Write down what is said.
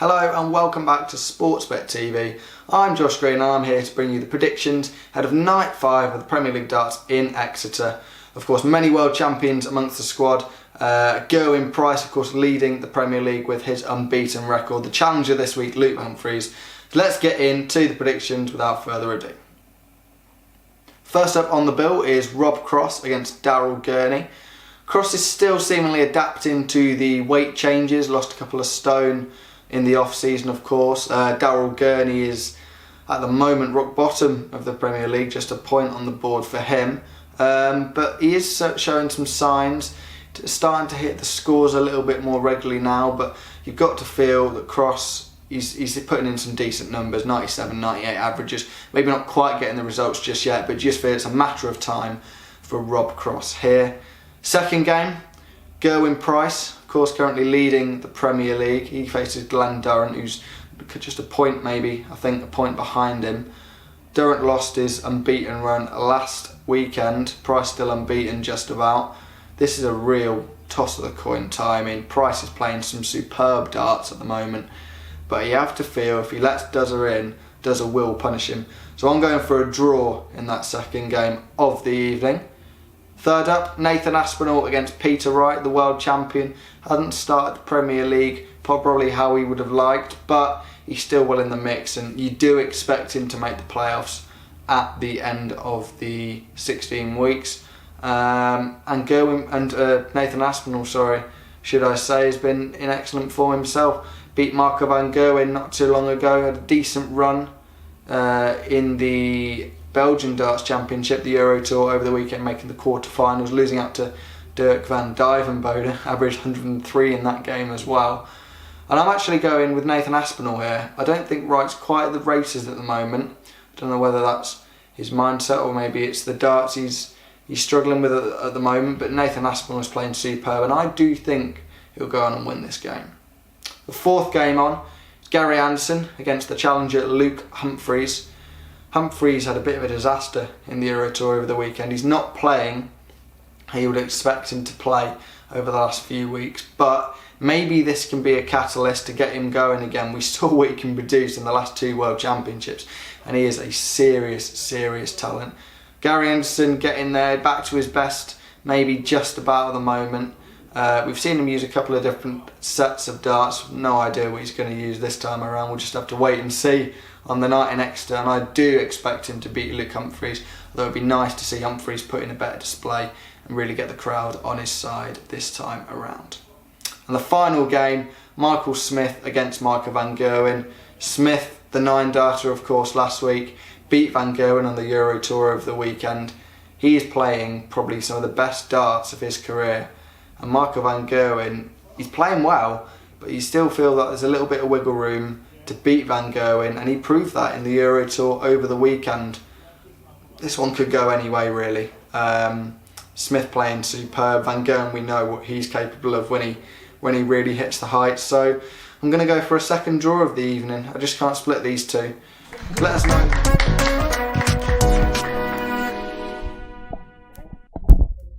Hello and welcome back to Sportsbet TV. I'm Josh Green and I'm here to bring you the predictions ahead of night 5 of the Premier League darts in Exeter. Of course, many world champions amongst the squad. Gerwyn, of course, leading the Premier League with his unbeaten record. The challenger this week, Luke Humphries. Let's get into the predictions without further ado. First up on the bill is Rob Cross against Daryl Gurney. Cross is still seemingly adapting to the weight changes, lost a couple of stone in the off-season, of course. Daryl Gurney is at the moment rock bottom of the Premier League, just a point on the board for him. But he is showing some signs, starting to hit the scores a little bit more regularly now, but you've got to feel that Cross, he's putting in some decent numbers, 97, 98 averages, maybe not quite getting the results just yet, but just feel it's a matter of time for Rob Cross here. Second game, Gerwyn, of course, currently leading the Premier League. He faces Glenn Durrant, who's just a point maybe, I think, a point behind him. Durrant lost his unbeaten run last weekend. Price still unbeaten just about. This is a real toss of the coin tie. I mean, Price is playing some superb darts at the moment, but you have to feel if he lets Duzzer in, Duzzer will punish him. So I'm going for a draw in that second game of the evening. Third up, Nathan Aspinall against Peter Wright, the world champion. Hadn't started the Premier League probably how he would have liked, but he's still well in the mix, and you do expect him to make the playoffs at the end of the 16 weeks. And Nathan Aspinall, should I say, has been in excellent form himself. Beat Marco van Gerwen not too long ago, had a decent run in the Belgian Darts Championship, the Euro Tour, over the weekend, making the quarterfinals, losing out to Dirk van Dijvenbode, averaged 103 in that game as well. And I'm actually going with Nathan Aspinall here. I don't think Wright's quite at the races at the moment. I don't know whether that's his mindset or maybe it's the darts he's struggling with at the moment, but Nathan Aspinall is playing superb, and I do think he'll go on and win this game. The fourth game on is Gary Anderson against the challenger Luke Humphries. Humphries had a bit of a disaster in the Euro Tour over the weekend. He's not playing how you would expect him to play over the last few weeks, but maybe this can be a catalyst to get him going again. We saw what he can produce in the last 2 World Championships, and he is a serious talent. Gary Anderson getting there, back to his best, maybe just about at the moment. We've seen him use a couple of different sets of darts. No idea what he's going to use this time around. We'll just have to wait and see on the night in Exeter, and I do expect him to beat Luke Humphries, although it'd be nice to see Humphries put in a better display and really get the crowd on his side this time around. And the final game, Michael Smith against Michael van Gerwen. Smith, the 9-darter, of course, last week, beat van Gerwen on the Euro Tour over the weekend. He is playing probably some of the best darts of his career. And Michael van Gerwen, he's playing well, but you still feel that there's a little bit of wiggle room to beat van Gerwen, and he proved that in the Euro Tour over the weekend. This one could go any way, really. Smith playing superb. Van Gerwen, we know what he's capable of when he really hits the heights. So I'm going to go for a second draw of the evening. I just can't split these two. Let us know.